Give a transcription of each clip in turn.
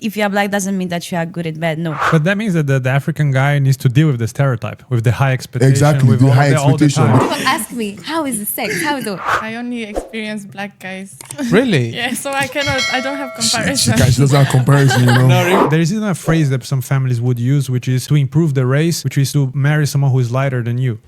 if you are black doesn't mean that you are good at bad. No. But that means that the African guy needs to deal with the stereotype, with the high expectation. Exactly, with the all high all the expectation. time. People ask me, how is the sex? How is it? I only experience black guys. Really? Yeah, so I don't have She comparison. doesn't have comparison, you know. There is even a phrase that some families would use, which is to improve the race, which is to marry someone who is lighter than you.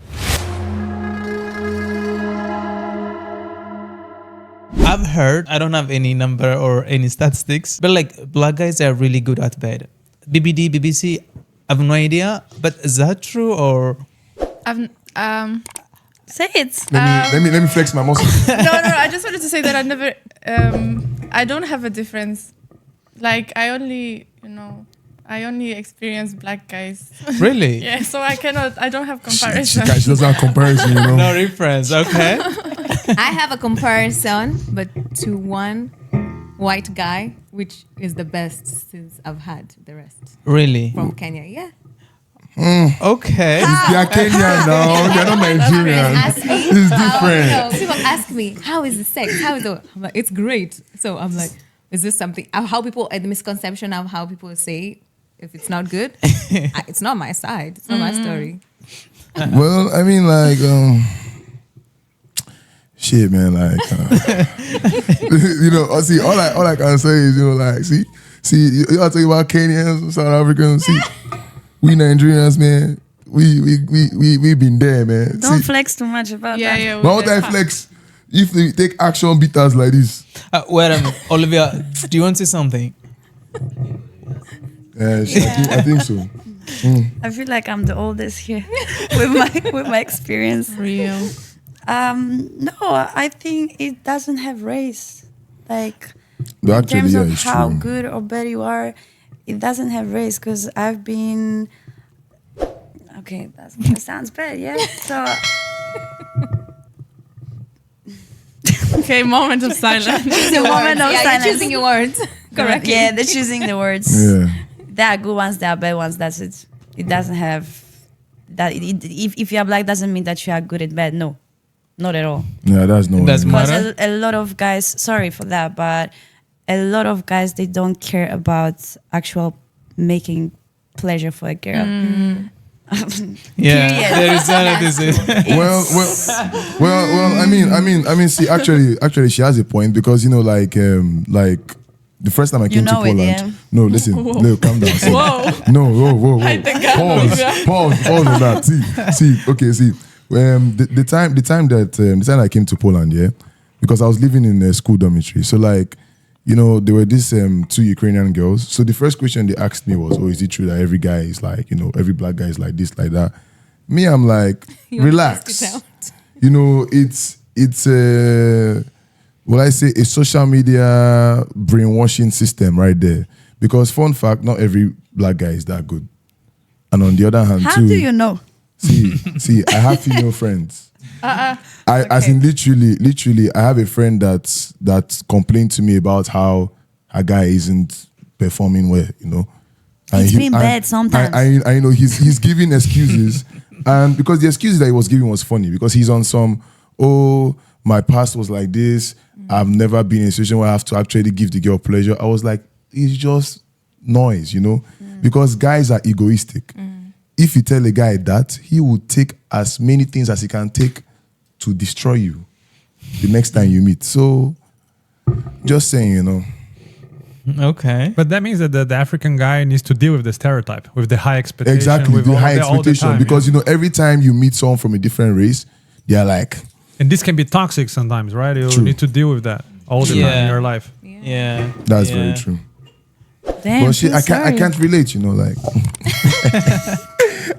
I've heard, I don't have any number or any statistics, but like black guys are really good at bed. BBD, BBC, I have no idea, but is that true or? Say it. Let me flex my muscle. No, I just wanted to say that I don't have a difference. Like I only experience black guys. Really? Yeah, so I don't have She comparison. doesn't have comparison, you know. No reference, okay. I have a comparison, but to one white guy, which is the best since I've had the rest Really? from Kenya. Yeah. Okay. They are Kenyan now. They're not Nigerian. Ask me. It's different. No, people ask me, how is the sex? How is it? I'm like, it's great. So I'm like, is this something? How people, the misconception of how people say, if it's not good, it's not my side. It's not my story. Well, I mean, like, shit, man, like, you know, see, all I can say is, you know, like, see, you are talking about Kenyans, South Africans, see, we Nigerians, man, we been there, man. Don't See, flex too much about that. Yeah. why would I flex if they take action beat us like this? Wait a minute, Olivia, do you want to say something? I think so. I feel like I'm the oldest here with my experience. Real. No, I think it doesn't have race. Like But in terms actually, of yeah, it's how true. good or bad you are, it doesn't have race. Because I've been okay. That sounds bad, yeah. So Okay, moment of silence. the moment of silence. You're choosing your words. Correct. Yeah, they're choosing the words. Yeah. There are good ones, there are bad ones. That's it. It doesn't have that. If you are black, doesn't mean that you are good at bad. No, not at all. Yeah, that's no. Doesn't Because matter. a lot of guys, sorry for that, but a lot of guys, they don't care about actual making pleasure for a girl. Yeah, Period. there is none of this. Well. I mean. See, actually, she has a point because you know, like the first time I came to know it, Poland. yeah. No, listen, no, calm down. See, Whoa. No, whoa. I think I know that. Pause on that. See. Okay, see. The time that I came to Poland, yeah, because I was living in a school dormitory. So like, you know, there were these two Ukrainian girls. So the first question they asked me was, "Oh, is it true that every guy is like, you know, every black guy is like this, like that?" Me, I'm like, relax. You know, it's will I say a social media brainwashing system right there. Because fun fact, not every black guy is that good. And on the other hand, How too, do you know? see, I have female friends. As in literally, I have a friend that complained to me about how a guy isn't performing well, you know. It's been bad sometimes. I know he's giving excuses, and because the excuses that he was giving was funny because he's on some, oh, my past was like this. I've never been in a situation where I have to actually give the girl pleasure. I was like, it's just noise, you know, because guys are egoistic. If you tell a guy that, he will take as many things as he can take to destroy you the next time you meet. So, just saying, you know. Okay. But that means that the African guy needs to deal with the stereotype, with the high expectation. Exactly, with the all high all the expectation. time, Because, you know, every time you meet someone from a different race, they are like... And this can be toxic sometimes, right? You True. need to deal with that all the time in your life. Yeah. That's Yeah. very true. Damn, Well, shit, I'm I can't relate, you know, like...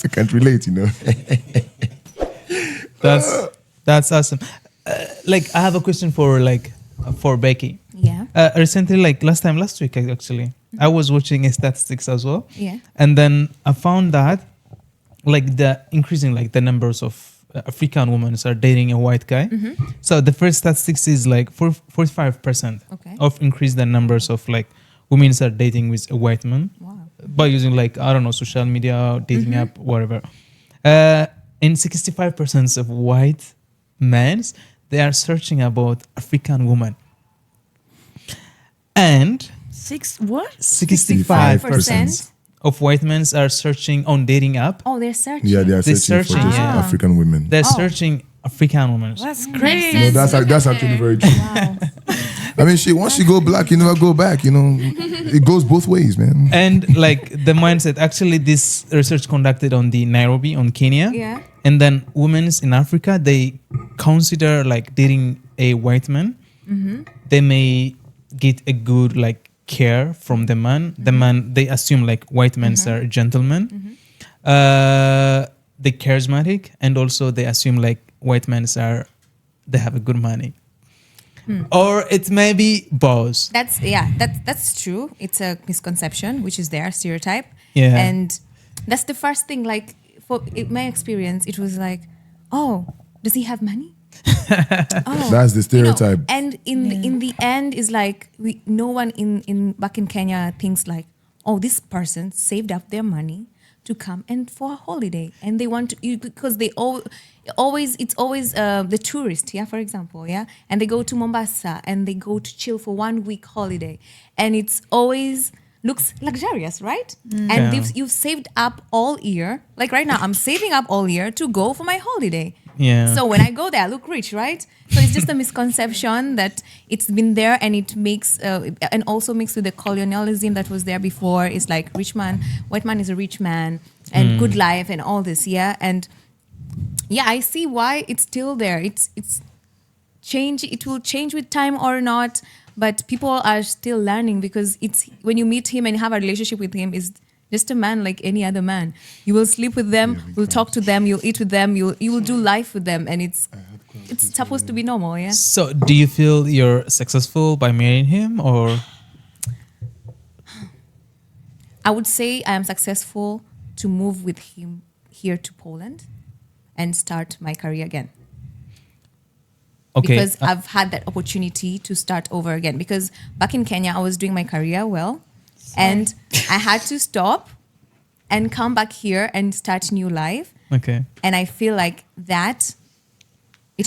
I can't relate, you know. That's awesome. Like, I have a question for Becky. Yeah. Recently, like last week actually, I was watching statistics as well. Yeah. And then I found that like the increasing like the numbers of African women are dating a white guy. So the first statistics is like 45% Okay. of increase the numbers of like women are dating with a white man Wow. by using like, I don't know, social media, dating app, whatever. In 65% of white men, they are searching about African women. And 65% of white men are searching on dating app. Oh, they're searching. Yeah, they are They're searching, for searching, just yeah. African women. They're searching African women. That's great. No, that's actually very true. Wow. I mean, once you go black, you never go back. It goes both ways, man. And like the mindset, actually, this research conducted on the Nairobi, on Kenya. Yeah. And then women in Africa, they consider like dating a white man. They may get a good like care from the man. The man, they assume like white men are gentlemen. They're charismatic, and also they assume like white men they have a good money. Or it may be both. That's true. It's a misconception, which is their stereotype. Yeah. And that's the first thing. Like in my experience, it was like, oh, does he have money? Oh, That's the stereotype. And in the end, is like no one in back in Kenya thinks like, oh, this person saved up their money to come and for a holiday, and they want to because they always the tourist, for example, and they go to Mombasa and they go to chill for 1 week holiday, and it's always looks luxurious, right? And you've saved up all year. Like right now, I'm saving up all year to go for my holiday. Yeah. So when I go there, I look rich, right? So it's just a misconception that it's been there, and it makes and also mixed with the colonialism that was there before. It's like white man is a rich man, and good life, and all this, and I see why it's still there. It's change. It will change with time or not, but people are still learning, because it's when you meet him and have a relationship with him, is just a man like any other man. You will sleep with them, you'll talk to them, you'll eat with them, you will do life with them, and it's supposed to be normal, So do you feel you're successful by marrying him, or? I would say I am successful to move with him here to Poland and start my career again. Okay. Because I've had that opportunity to start over again. Because back in Kenya, I was doing my career well. And I had to stop and come back here and start new life. Okay. And I feel like that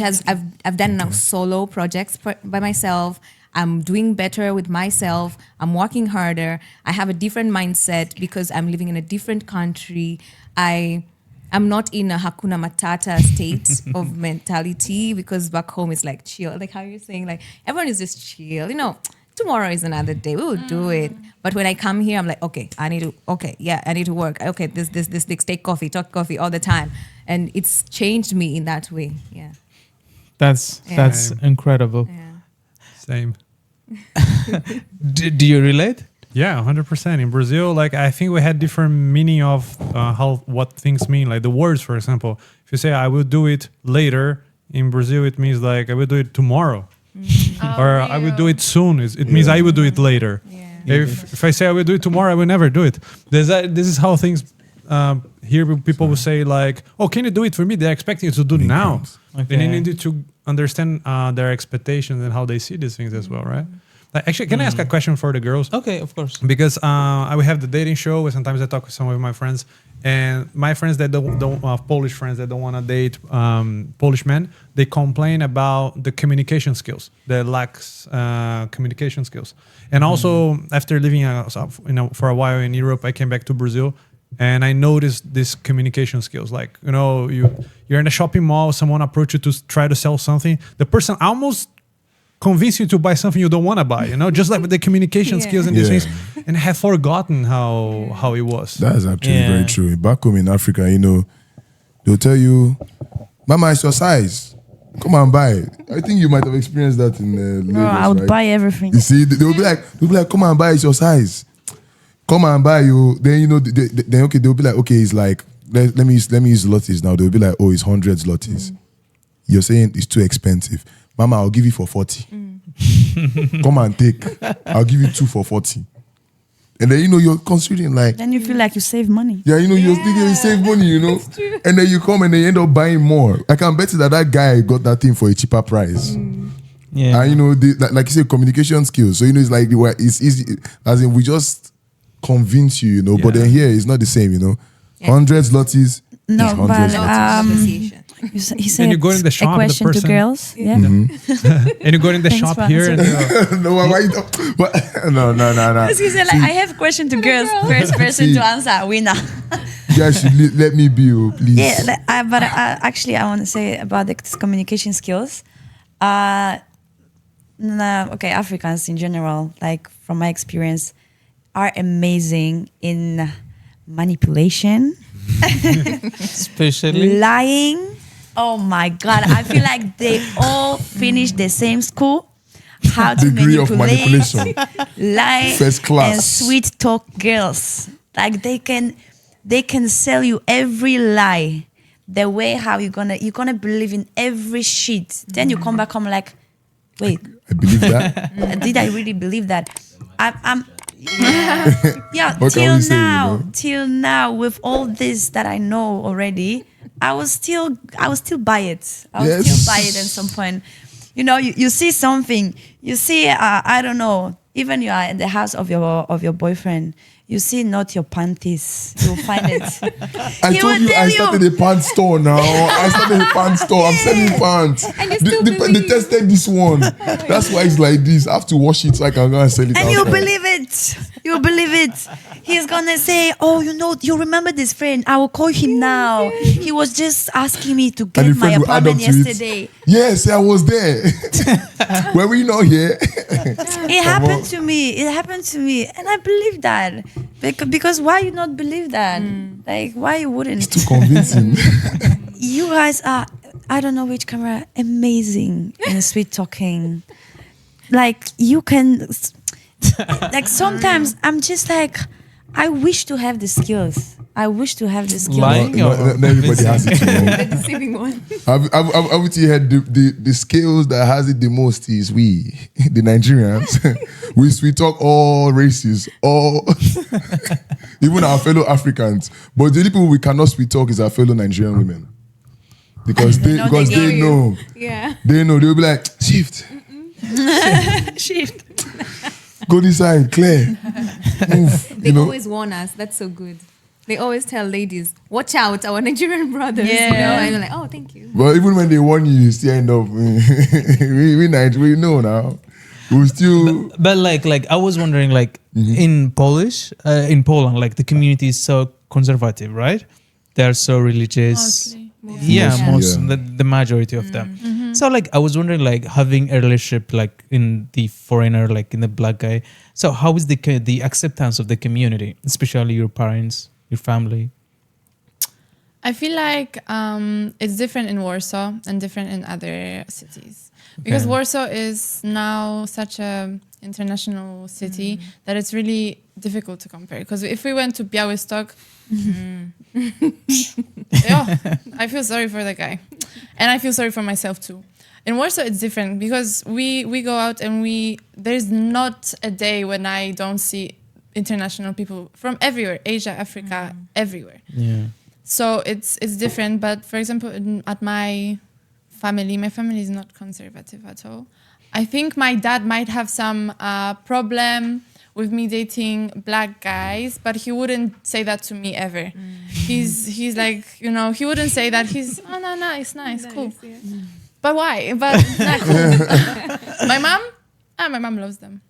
I've done now solo projects by myself. I'm doing better with myself. I'm working harder. I have a different mindset because I'm living in a different country. I'm not in a Hakuna Matata state of mentality, because back home it's like chill. Like how you're saying, like everyone is just chill. Tomorrow is another day. We will do it. But when I come here, I'm like, okay, I need to work. Okay, this, take coffee, talk coffee all the time. And it's changed me in that way. Yeah. That's incredible. Yeah. Same. Do you relate? Yeah, 100%. In Brazil, like I think we had different meaning of what things mean. Like the words, for example, if you say I will do it later, in Brazil it means like I will do it tomorrow, or I will do it soon. It means I will do it later. Yeah. If I say I will do it tomorrow, I will never do it. This is how things here people will say like, oh, can you do it for me? They're expecting you to do now. Okay. And you need to understand their expectations and how they see these things as well, right? Like, actually, can I ask a question for the girls? Okay, of course. Because I have the dating show, where sometimes I talk with some of my friends, and my friends that don't Polish friends that don't want to date Polish men, they complain about the communication skills, the lacks communication skills. And also, after living for a while in Europe, I came back to Brazil, and I noticed this communication skills. Like, you're in a shopping mall, someone approaches you to try to sell something, the person almost convince you to buy something you don't want to buy, just like with the communication skills and these things, and have forgotten how it was. That's actually very true. Back home in Africa, they'll tell you, Mama, it's your size. Come and buy it. I think you might have experienced that in Lagos, No, I would right? buy everything. You see, they'll be like, come and buy, it's your size. Come and buy you. Then they'll be like, okay, it's like let me use zlotys now. They'll be like, oh, it's 100 zlotys. You're saying it's too expensive. Mama, I'll give you for 40. Come and take. I'll give you 2 for 40. And then you're considering like. Then you feel like you save money. Yeah, you're thinking you save money, And then you come and they end up buying more. I can bet you that guy got that thing for a cheaper price. Yeah. And like you say, communication skills. So it's like it's easy, as in we just convince you, But then here it's not the same, 100 zlotys, No, It's but Association. he said you go in the shop, a the question to person- girls. Yeah. And you go in the Thanks shop for here and No, why you don't- what? No. Because he said, like, I have question to girls. First person See. to answer, winner. You guys should let me be, please. Yeah, but actually, I want to say about the communication skills. Okay, Africans in general, like from my experience, are amazing in manipulation, Especially lying. Oh my God, I feel like they all finished the same school. How to Degree of manipulate, manipulation. lie, First class. and sweet talk girls. Like they can sell you every lie. The way how you're gonna believe in every shit. Then you come back home like, wait, I believe that. did I really believe that? I'm yeah. What can we say, you know? Till now, with all this that I know already, I was still by it. I was Yes. still by it at some point. You know, you see something. You see, I don't know. Even you are in the house of your boyfriend. You see not your panties. You'll find it. I He told will you tell I started a pants store now. I started a pants store. I'm selling pants. And you still They believe. tested this one. That's why it's like this. I have to wash it so I can go and sell it And you outside. believe it. You believe it. He's gonna say, "Oh, you remember this friend? I will call him now. He was just asking me to And get the my friend will add up apartment to it. yesterday." Yes, I was there. Were we not here? It happened to me. It happened to me, and I believe that. Because why you not believe that? Like why you wouldn't? Too convincing. You guys are, I don't know which camera, amazing in sweet talking. Like you can, like sometimes I'm just like, I wish to have the skills. I wish to have the skills. Lying No, or not everybody has it. You know? The deceiving one. I would say the skills that has it the most is we, the Nigerians. we talk all races, all even our fellow Africans. But the only people we cannot sweet talk is our fellow Nigerian women. Because they know they they know know. Yeah. They know. They'll be like, shift. Shift. Go this side, clear. Move. They You know? always warn us. That's so good. They always tell ladies, watch out, our Nigerian brothers. You know? Yeah. And you're like, oh, thank you. But even when they warn you, you still end up. we know now. We still. But like I was wondering, like in Poland, like the community is so conservative, right? They are so religious. Mostly. Yeah, Mostly, most yeah. the majority of them. So like I was wondering, like having a relationship like in the foreigner, like in the black guy. So how is the acceptance of the community, especially your parents, your family? I feel like it's different in Warsaw and different in other cities. Because Okay. Warsaw is now such a international city that it's really difficult to compare. Because if we went to Białystok, yeah, I feel sorry for the guy. And I feel sorry for myself too. In Warsaw, it's different because we go out and there's not a day when I don't see international people from everywhere, Asia, Africa, everywhere. Yeah. So it's different. But for example, at my family is not conservative at all. I think my dad might have some problem with me dating black guys, but he wouldn't say that to me ever. He's like, you know, he wouldn't say that. He's, oh, no, nice, cool. Yeah. But why? But not cool. My mom loves them.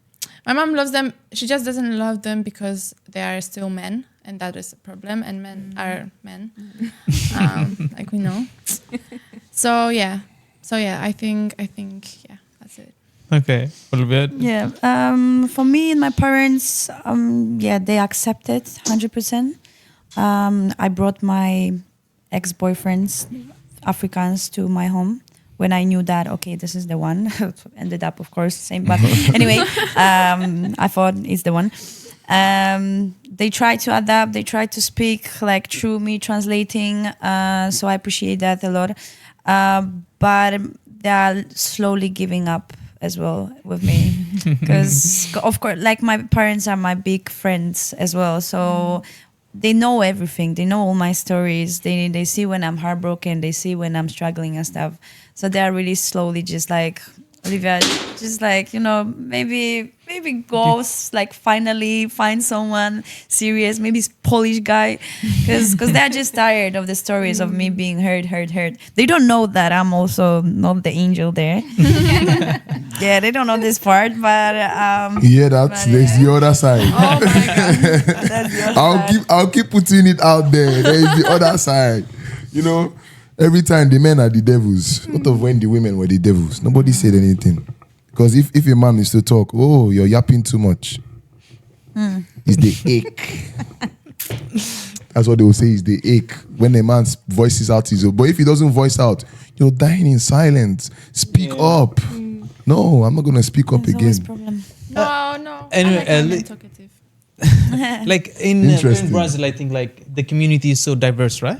My mom loves them. She just doesn't love them because they are still men, and that is a problem. And men are men, like we know. So yeah. I think yeah, that's it. Okay. All good. Yeah. For me and my parents, they accept it 100%. I brought my ex-boyfriends, Africans, to my home when I knew that, okay, this is the one. Ended up, of course, same. But anyway, I thought it's the one. They try to adapt. They try to speak like through me translating. So I appreciate that a lot. But they are slowly giving up as well with me because of course, like my parents are my big friends as well, so they know everything. They know all my stories. They see when I'm heartbroken. They see when I'm struggling and stuff. So they are really slowly just like, Olivia, just like, maybe go like finally find someone serious, maybe Polish guy, because they're just tired of the stories of me being hurt. They don't know that I'm also not the angel there. Yeah, they don't know this part, but Yeah, that's there's the other side. oh my god, that's the other side. I'll keep putting it out there. There is the other side. Every time the men are the devils. What of when the women were the devils? Nobody said anything. Because if a man is to talk, oh, you're yapping too much. It's the ache. That's what they will say is the ache. When a man voices out his own. But if he doesn't voice out, you're dying in silence. Speak up. No, I'm not going to speak up There's always again. problem. No. Anyway, I like talkative. like in Interesting. Brazil, I think like the community is so diverse, right?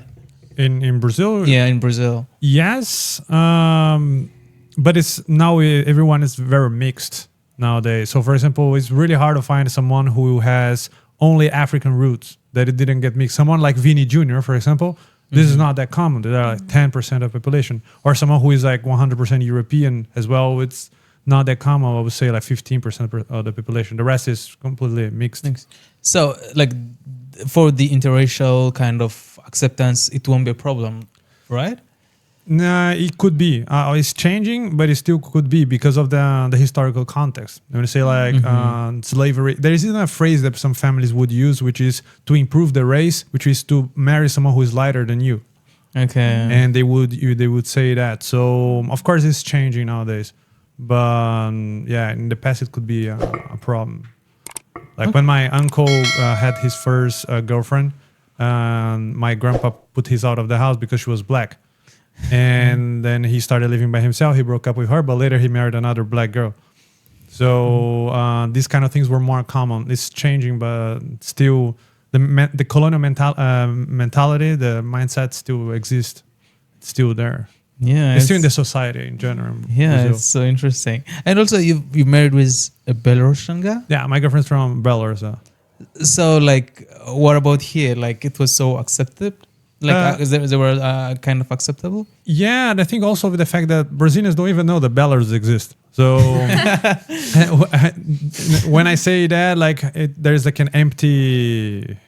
In Brazil, Yeah, in Brazil. yes, but it's now everyone is very mixed nowadays. So, for example, it's really hard to find someone who has only African roots that it didn't get mixed. Someone like Vini Jr., for example, this is not that common. There are like 10% of population, or someone who is like 100% European as well. It's not that common. I would say like 15% of the population. The rest is completely mixed. So, like, for the interracial kind of acceptance, it won't be a problem, right? Nah, it could be. It's changing, but it still could be because of the historical context. I'm gonna say like slavery. There is even a phrase that some families would use, which is to improve the race, which is to marry someone who is lighter than you. Okay. And they would say that. So of course it's changing nowadays, but yeah, in the past it could be a problem. Like when my uncle had his first girlfriend, my grandpa put his out of the house because she was black. And then he started living by himself. He broke up with her, but later he married another black girl. So these kind of things were more common. It's changing, but still the colonial mentality, the mindset still exists. It's still there. Yeah. It's still in the society in general. Yeah, Brazil. it's so interesting. And also, you married with a Belarusian guy? Yeah, my girlfriend's from Belarus. So, like, what about here? Like, it was so accepted? Like, they were kind of acceptable? Yeah, and I think also with the fact that Brazilians don't even know that Belarus exists. So when I say that, like, there's like an empty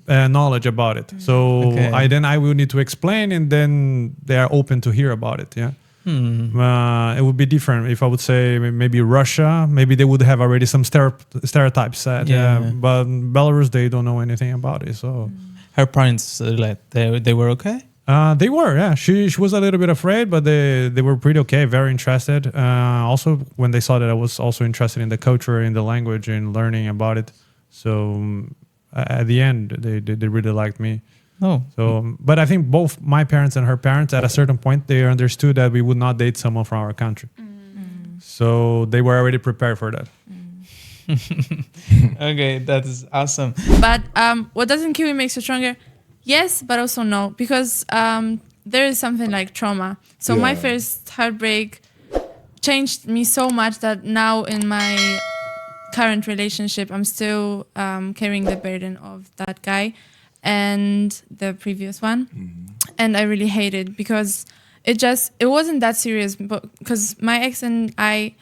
knowledge about it. So I will need to explain, and then they are open to hear about it. Yeah. It would be different if I would say maybe Russia. Maybe they would have already some stereotypes set. But Belarus, they don't know anything about it. So her parents, like, they were okay? They were, yeah. She was a little bit afraid, but they were pretty okay, very interested. Also, when they saw that I was also interested in the culture, in the language, and learning about it. So at the end, they really liked me. Oh. So, but I think both my parents and her parents, at a certain point, they understood that we would not date someone from our country. So they were already prepared for that. Okay, that is awesome. But what doesn't kill you makes you stronger. Yes, but also no, because there is something like trauma. So my first heartbreak changed me so much that now in my current relationship, I'm still carrying the burden of that guy and the previous one. And I really hate it because it wasn't that serious, but because my ex and I